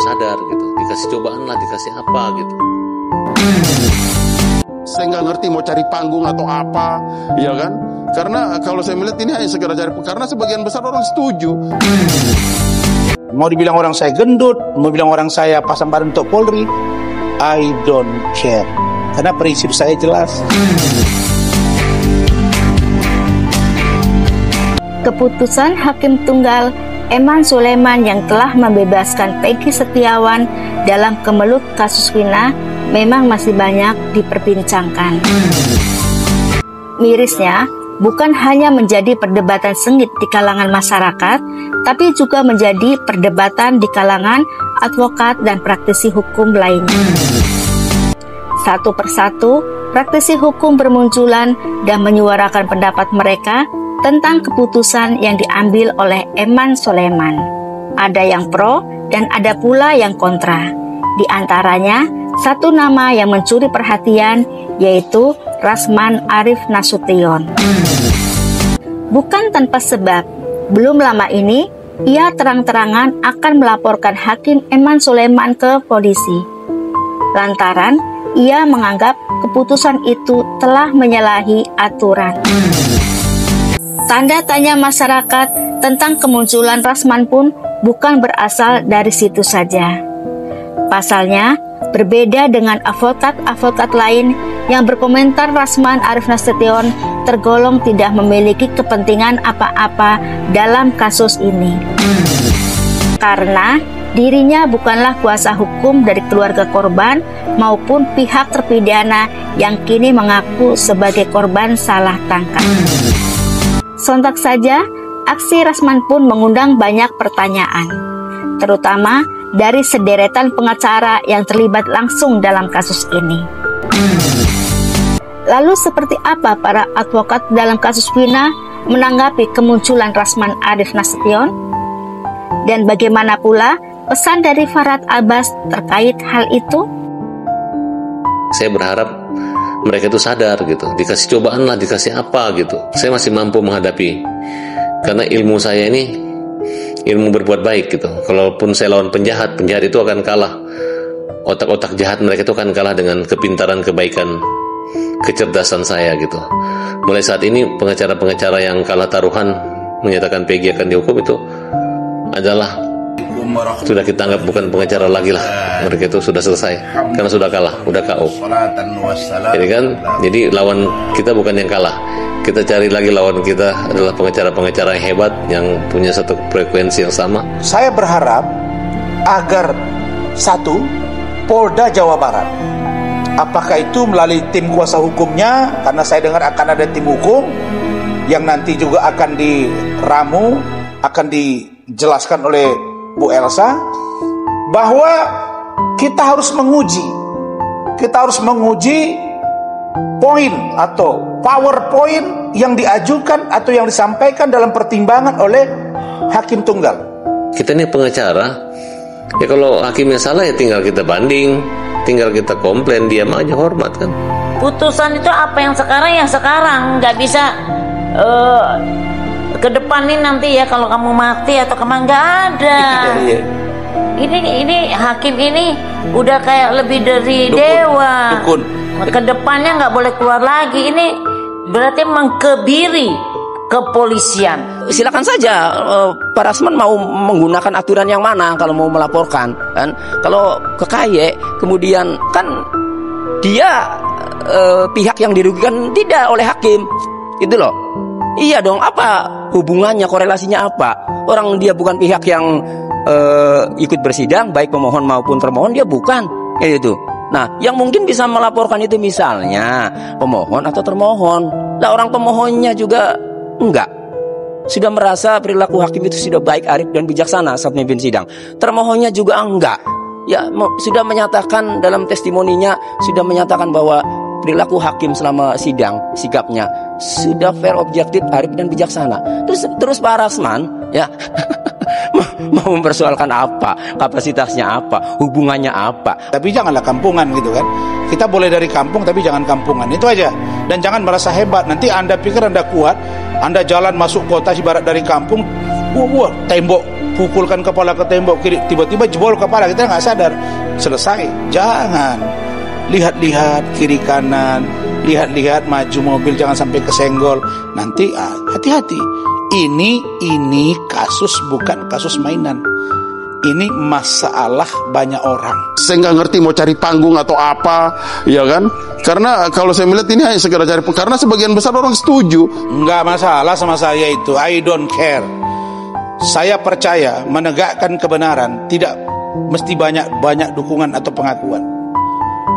sadar gitu, dikasih cobaan lah, dikasih apa gitu. Saya nggak ngerti mau cari panggung atau apa, ya kan? Karena kalau saya melihat ini hanya segera cari, karena sebagian besar orang setuju. Mau dibilang orang saya gendut, mau bilang orang saya pasang badan untuk Polri, I don't care. Karena prinsip saya jelas. Keputusan Hakim Tunggal Eman Sulaiman yang telah membebaskan Peggy Setiawan dalam kemelut kasus Vina memang masih banyak diperbincangkan. Mirisnya, bukan hanya menjadi perdebatan sengit di kalangan masyarakat, tapi juga menjadi perdebatan di kalangan advokat dan praktisi hukum lainnya. Satu persatu, praktisi hukum bermunculan dan menyuarakan pendapat mereka tentang keputusan yang diambil oleh Eman Sulaiman. Ada yang pro dan ada pula yang kontra. Di antaranya, satu nama yang mencuri perhatian yaitu Rasman Arif Nasution. Bukan tanpa sebab, belum lama ini ia terang-terangan akan melaporkan Hakim Eman Sulaiman ke polisi. Lantaran ia menganggap keputusan itu telah menyalahi aturan. Tanda tanya masyarakat tentang kemunculan Rasman pun bukan berasal dari situ saja. Pasalnya, berbeda dengan advokat-advokat lain yang berkomentar Rasman Arif Nasution tergolong tidak memiliki kepentingan apa-apa dalam kasus ini. Karena dirinya bukanlah kuasa hukum dari keluarga korban maupun pihak terpidana yang kini mengaku sebagai korban salah tangkap. Sontak saja, aksi Rasman pun mengundang banyak pertanyaan, terutama dari sederetan pengacara yang terlibat langsung dalam kasus ini. Lalu seperti apa para advokat dalam kasus Vina menanggapi kemunculan Rasman Arif Nasution? Dan bagaimana pula pesan dari Farhad Abbas terkait hal itu? Saya berharap mereka itu sadar gitu, dikasih cobaan lah, dikasih apa gitu. Saya masih mampu menghadapi, karena ilmu saya ini ilmu berbuat baik gitu. Kalaupun saya lawan penjahat, penjahat itu akan kalah. Otak-otak jahat mereka itu akan kalah dengan kepintaran, kebaikan, kecerdasan saya gitu. Mulai saat ini pengacara-pengacara yang kalah taruhan menyatakan Peggy akan dihukum itu adalah sudah kita anggap bukan pengacara lagi lah. Mereka itu sudah selesai karena sudah kalah, udah KO. Jadi lawan kita bukan yang kalah. Kita cari lagi lawan kita adalah pengacara-pengacara yang hebat, yang punya satu frekuensi yang sama. Saya berharap agar satu, Polda Jawa Barat, apakah itu melalui tim kuasa hukumnya, karena saya dengar akan ada tim hukum yang nanti juga akan diramu, akan dijelaskan oleh Bu Elsa, bahwa kita harus menguji poin atau PowerPoint yang diajukan atau yang disampaikan dalam pertimbangan oleh Hakim Tunggal. Kita ini pengacara, ya kalau hakimnya salah ya tinggal kita banding, tinggal kita komplain, diam aja, hormat kan. Putusan itu apa yang sekarang, nggak bisa ke depan nih nanti ya kalau kamu mati atau kemana, nggak ada. Ini hakim ini udah kayak lebih dari dewa. Ke depannya nggak boleh keluar lagi. Ini berarti mengkebiri kepolisian. Silakan saja Pak Rasman mau menggunakan aturan yang mana kalau mau melaporkan kan. Kalau ke KY kemudian kan dia pihak yang dirugikan tidak oleh hakim. Itu loh. Iya dong, apa hubungannya, korelasinya apa? Orang dia bukan pihak yang ikut bersidang, baik pemohon maupun termohon, dia bukan. Itu. Nah, yang mungkin bisa melaporkan itu misalnya pemohon atau termohon. Lah orang pemohonnya juga enggak. Sudah merasa perilaku hakim itu sudah baik, arif dan bijaksana saat memimpin sidang. Termohonnya juga enggak. Ya, sudah menyatakan dalam testimoninya, sudah menyatakan bahwa perilaku hakim selama sidang, sikapnya sudah fair, objektif, arif dan bijaksana. Terus Pak Rasman ya mau mempersoalkan apa, kapasitasnya apa, hubungannya apa. Tapi janganlah kampungan gitu kan. Kita boleh dari kampung tapi jangan kampungan, itu aja. Dan jangan merasa hebat. Nanti Anda pikir Anda kuat, Anda jalan masuk kota ibarat dari kampung, tembok pukulkan kepala ke tembok kiri, tiba-tiba jebol kepala, kita nggak sadar, selesai. Jangan lihat-lihat kiri kanan, lihat-lihat maju mobil, jangan sampai kesenggol. Nanti hati-hati. Ini kasus bukan kasus mainan. Ini masalah banyak orang. Saya nggak ngerti mau cari panggung atau apa, ya kan? Karena kalau saya melihat ini hanya sekedar cari, karena sebagian besar orang setuju. Nggak masalah sama saya itu, I don't care. Saya percaya menegakkan kebenaran tidak mesti banyak dukungan atau pengakuan.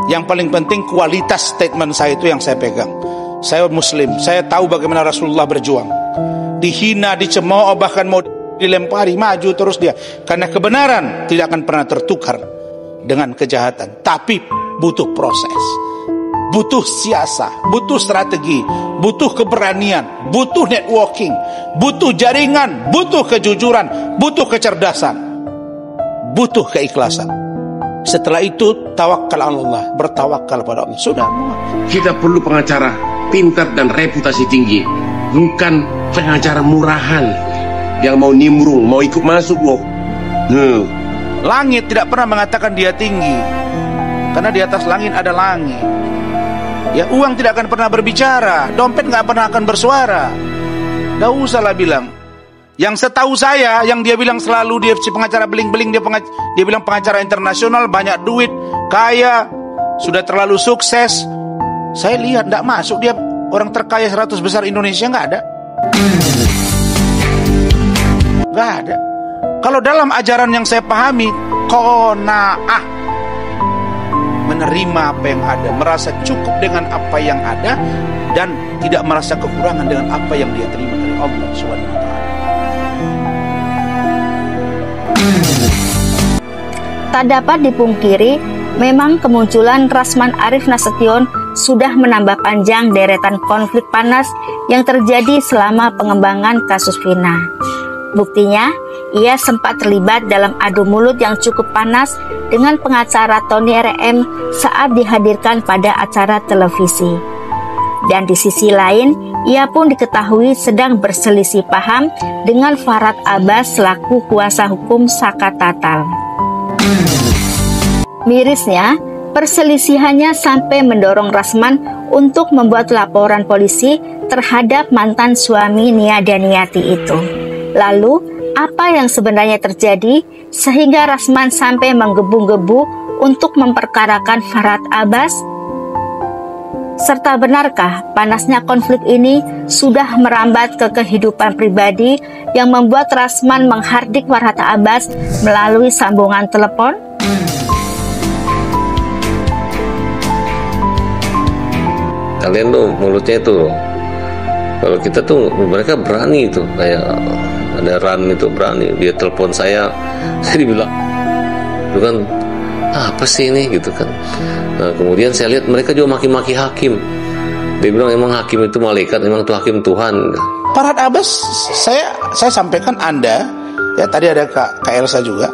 Yang paling penting kualitas statement saya itu yang saya pegang. Saya Muslim, saya tahu bagaimana Rasulullah berjuang. Dihina, dicemooh, bahkan mau dilempari, maju terus dia. Karena kebenaran tidak akan pernah tertukar dengan kejahatan. Tapi butuh proses, butuh siasah, butuh strategi, butuh keberanian, butuh networking, butuh jaringan, butuh kejujuran, butuh kecerdasan, butuh keikhlasan. Setelah itu tawakal Allah, bertawakal pada Allah. Sudah. Kita perlu pengacara pintar dan reputasi tinggi, bukan pengacara murahan yang mau nimbrung, mau ikut masuk loh. Langit tidak pernah mengatakan dia tinggi, karena di atas langit ada langit. Ya, uang tidak akan pernah berbicara, dompet nggak pernah akan bersuara. Nggak usahlah bilang. Yang setahu saya, yang dia bilang selalu dia si pengacara beling-beling, dia bilang pengacara internasional, banyak duit, kaya, sudah terlalu sukses. Saya lihat nggak masuk dia orang terkaya 100 besar Indonesia, nggak ada. Nggak ada. Kalau dalam ajaran yang saya pahami, qanaah, menerima apa yang ada, merasa cukup dengan apa yang ada, dan tidak merasa kekurangan dengan apa yang dia terima dari Allah SWT. Tak dapat dipungkiri, memang kemunculan Rasman Arif Nasution sudah menambah panjang deretan konflik panas yang terjadi selama pengembangan kasus Vina. Buktinya, ia sempat terlibat dalam adu mulut yang cukup panas dengan pengacara Tony RM saat dihadirkan pada acara televisi. Dan di sisi lain, ia pun diketahui sedang berselisih paham dengan Farhad Abbas selaku kuasa hukum Saka Tatal. Mirisnya, perselisihannya sampai mendorong Rasman untuk membuat laporan polisi terhadap mantan suami Nia Daniati itu. Lalu, apa yang sebenarnya terjadi sehingga Rasman sampai menggebu-gebu untuk memperkarakan Farhad Abbas? Serta benarkah panasnya konflik ini sudah merambat ke kehidupan pribadi yang membuat Rasman menghardik Farhad Abbas melalui sambungan telepon? Kalian tuh mulutnya itu, kalau kita tuh mereka berani itu, kayak ada Ran itu berani, dia telepon saya dibilang itu kan apa sih ini gitu kan. Nah, kemudian saya lihat mereka juga maki-maki hakim. Dia bilang emang hakim itu malaikat, emang itu hakim Tuhan. Farhad Abbas, saya sampaikan Anda, ya tadi ada Kak Elsa juga,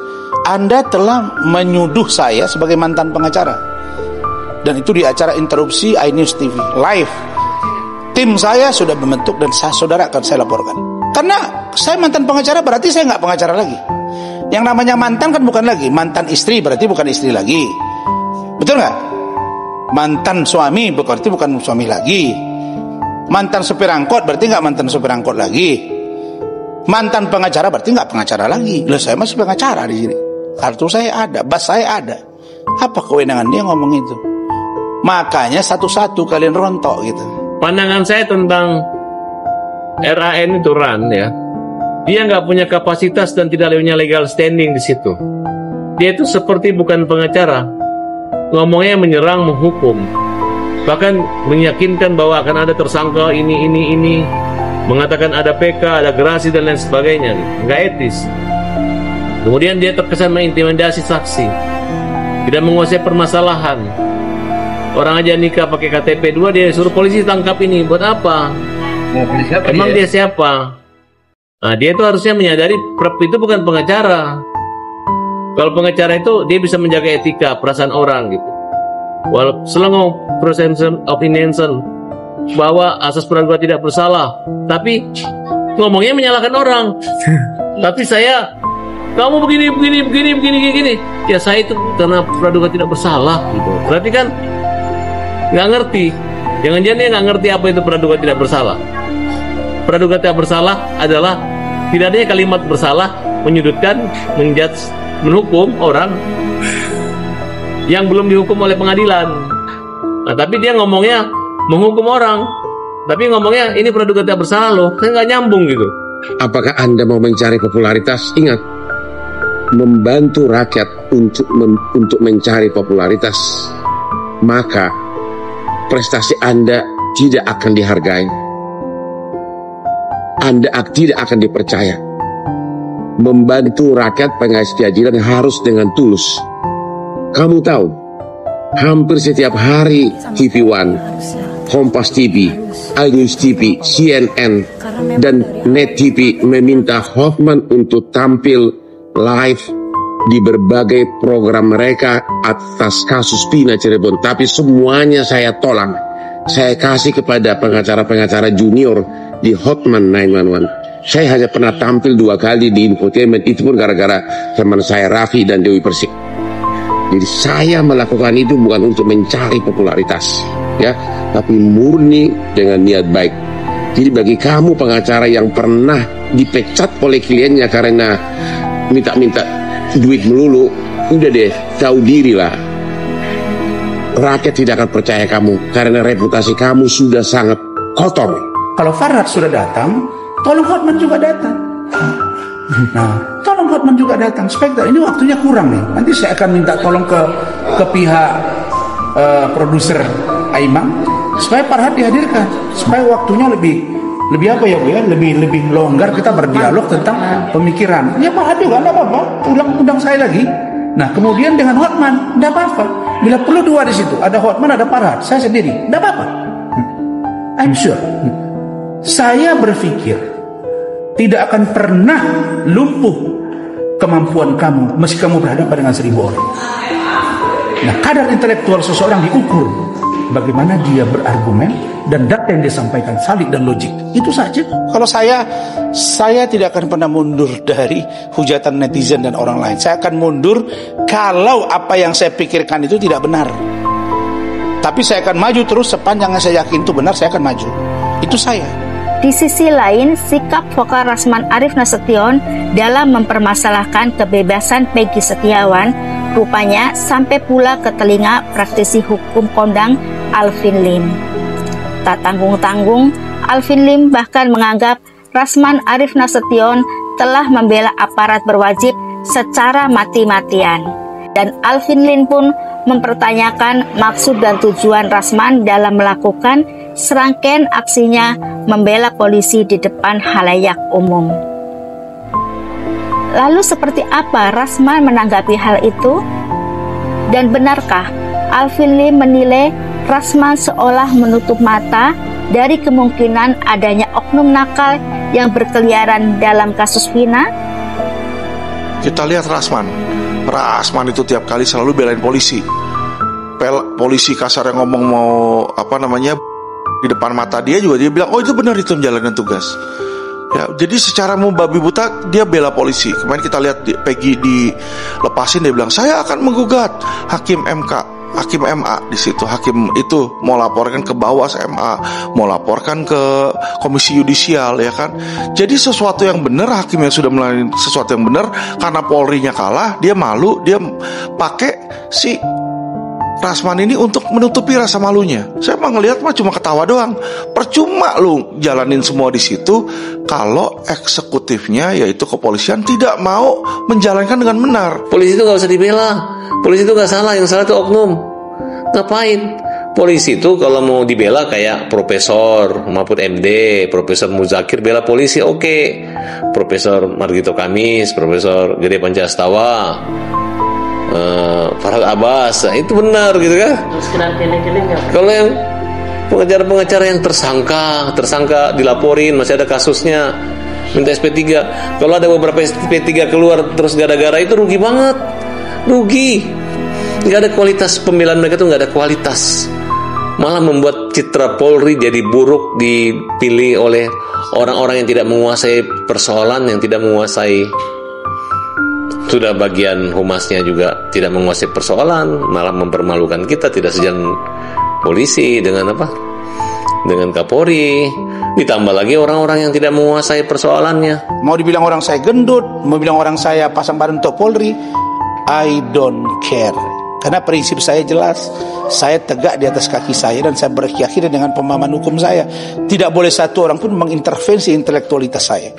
Anda telah menyuduh saya sebagai mantan pengacara. Dan itu di acara interupsi iNews TV live. Tim saya sudah membentuk dan saudara akan saya laporkan. Karena saya mantan pengacara berarti saya nggak pengacara lagi. Yang namanya mantan kan bukan lagi mantan istri, berarti bukan istri lagi. Betul nggak? Mantan suami berarti bukan suami lagi. Mantan supir angkot berarti nggak mantan supir angkot lagi. Mantan pengacara berarti nggak pengacara lagi. Loh, saya masih pengacara di sini. Kartu saya ada, bas saya ada. Apa kewenangan dia ngomong itu? Makanya satu-satu kalian rontok gitu. Pandangan saya tentang RAN itu Ran ya, dia nggak punya kapasitas dan tidak punya legal standing di situ. Dia itu seperti bukan pengacara, ngomongnya menyerang, menghukum, bahkan meyakinkan bahwa akan ada tersangka ini, mengatakan ada PK, ada gerasi dan lain sebagainya, nggak etis. Kemudian dia terkesan mengintimidasi saksi, tidak menguasai permasalahan. Orang aja nikah pakai KTP 2, dia suruh polisi tangkap ini. Buat apa? Emang dia siapa? Nah, dia itu harusnya menyadari prep itu bukan pengacara. Kalau pengacara itu dia bisa menjaga etika, perasaan orang gitu. Walaupun selama presumption of innocence bahwa asas praduga tidak bersalah, tapi ngomongnya menyalahkan orang. Tapi saya kamu begini. Ya saya itu karena praduga tidak bersalah gitu. Berarti kan nggak ngerti. Jangan-jangan dia nggak ngerti apa itu praduga tidak bersalah. Praduga tidak bersalah adalah tidak adanya kalimat bersalah menyudutkan, menjudge, menghukum orang yang belum dihukum oleh pengadilan. Nah, tapi dia ngomongnya menghukum orang, tapi ngomongnya ini praduga tidak bersalah loh, kan nggak nyambung gitu. Apakah Anda mau mencari popularitas? Ingat, membantu rakyat untuk mencari popularitas, maka prestasi Anda tidak akan dihargai. Anda tidak akan dipercaya. Membantu rakyat pengais keadilan harus dengan tulus. Kamu tahu, hampir setiap hari TV One, Kompas TV, iNews TV, CNN, dan Net TV meminta Hotman untuk tampil live di berbagai program mereka atas kasus Pina Cirebon. Tapi semuanya saya tolak. Saya kasih kepada pengacara-pengacara junior di Hotman 911. Saya hanya pernah tampil 2 kali di infotainment, itu pun gara-gara teman saya Raffi dan Dewi Persik. Jadi saya melakukan itu bukan untuk mencari popularitas, ya, tapi murni dengan niat baik. Jadi bagi kamu pengacara yang pernah dipecat oleh kliennya karena minta duit melulu, udah deh, tahu diri lah. Rakyat tidak akan percaya kamu karena reputasi kamu sudah sangat kotor. Kalau Farhad sudah datang, tolong Hotman juga datang. Nah, tolong Hotman juga datang. Spektor, ini waktunya kurang nih. Nanti saya akan minta tolong ke pihak produser Aimang supaya Farhad dihadirkan, supaya waktunya lebih apa ya Bu ya, lebih longgar kita berdialog tentang pemikiran. Ya Farhad juga enggak apa-apa, undang saya lagi. Nah, kemudian dengan Hotman enggak apa-apa. Bila perlu 2 di situ, ada Hotman, ada Farhad, saya sendiri, enggak apa-apa. I'm sure. Saya berpikir tidak akan pernah lumpuh kemampuan kamu meski kamu berhadapan dengan 1000 orang. Nah, kadar intelektual seseorang diukur bagaimana dia berargumen dan data yang disampaikan valid dan logik. Itu saja. Kalau saya tidak akan pernah mundur dari hujatan netizen dan orang lain. Saya akan mundur kalau apa yang saya pikirkan itu tidak benar. Tapi saya akan maju terus sepanjang saya yakin itu benar, saya akan maju. Itu saya. Di sisi lain, sikap vokal Rasman Arief Nasution dalam mempermasalahkan kebebasan Peggy Setiawan rupanya sampai pula ke telinga praktisi hukum kondang Alvin Lim. Tak tanggung-tanggung, Alvin Lim bahkan menganggap Rasman Arief Nasution telah membela aparat berwajib secara mati-matian. Dan Alvin Lim pun mempertanyakan maksud dan tujuan Rasman dalam melakukan serangkaian aksinya membela polisi di depan halayak umum. Lalu seperti apa Rasman menanggapi hal itu? Dan benarkah Alvin Lim menilai Rasman seolah menutup mata dari kemungkinan adanya oknum nakal yang berkeliaran dalam kasus Vina? Kita lihat Rasman itu tiap kali selalu belain polisi. Polisi kasar yang ngomong mau di depan mata dia juga dia bilang, oh itu benar, itu menjalankan tugas. Ya, jadi secara membabi buta dia bela polisi. Kemarin kita lihat Peggy dilepasin, dia bilang saya akan menggugat hakim MA di situ. Hakim itu mau laporkan ke Bawas MA, mau laporkan ke Komisi Yudisial, ya kan. Jadi sesuatu yang benar, hakim yang sudah melalui sesuatu yang benar, karena Polri-nya kalah, dia malu, dia pakai si Rasman ini untuk menutupi rasa malunya. Saya mah ngelihat cuma ketawa doang. Percuma lu jalanin semua di situ kalau eksekutifnya yaitu kepolisian tidak mau menjalankan dengan benar. Polisi itu nggak usah dibela. Polisi itu nggak salah, yang salah itu oknum. Ngapain? Polisi itu kalau mau dibela kayak Profesor Mahfud MD, Profesor Muzakir bela polisi, oke. Profesor Margito Kamis, Profesor Gede Pancastawa, Farhad Abbas, itu benar gitu kan. Kalau yang pengacara-pengacara yang tersangka dilaporin, masih ada kasusnya, minta SP3. Kalau ada beberapa SP3 keluar terus gara-gara itu rugi banget, rugi. Nggak ada kualitas pembelaan mereka tuh, nggak ada kualitas. Malah membuat citra Polri jadi buruk, dipilih oleh orang-orang yang tidak menguasai persoalan, yang tidak menguasai Sudah bagian humasnya juga tidak menguasai persoalan, malah mempermalukan kita, tidak sejalan polisi dengan apa? Dengan Kapolri. Ditambah lagi orang-orang yang tidak menguasai persoalannya. Mau dibilang orang saya gendut, mau bilang orang saya pasang badan untuk Polri, I don't care. Karena prinsip saya jelas, saya tegak di atas kaki saya dan saya berkeyakinan dengan pemahaman hukum saya. Tidak boleh satu orang pun mengintervensi intelektualitas saya.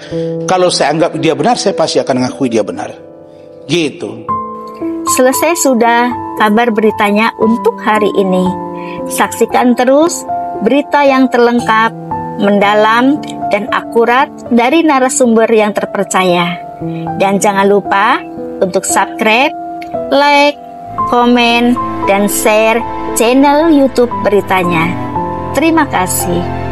Kalau saya anggap dia benar, saya pasti akan mengakui dia benar. Gitu. Selesai sudah kabar beritanya untuk hari ini. Saksikan terus berita yang terlengkap, mendalam, dan akurat dari narasumber yang terpercaya. Dan jangan lupa untuk subscribe, like, komen, dan share channel YouTube beritanya. Terima kasih.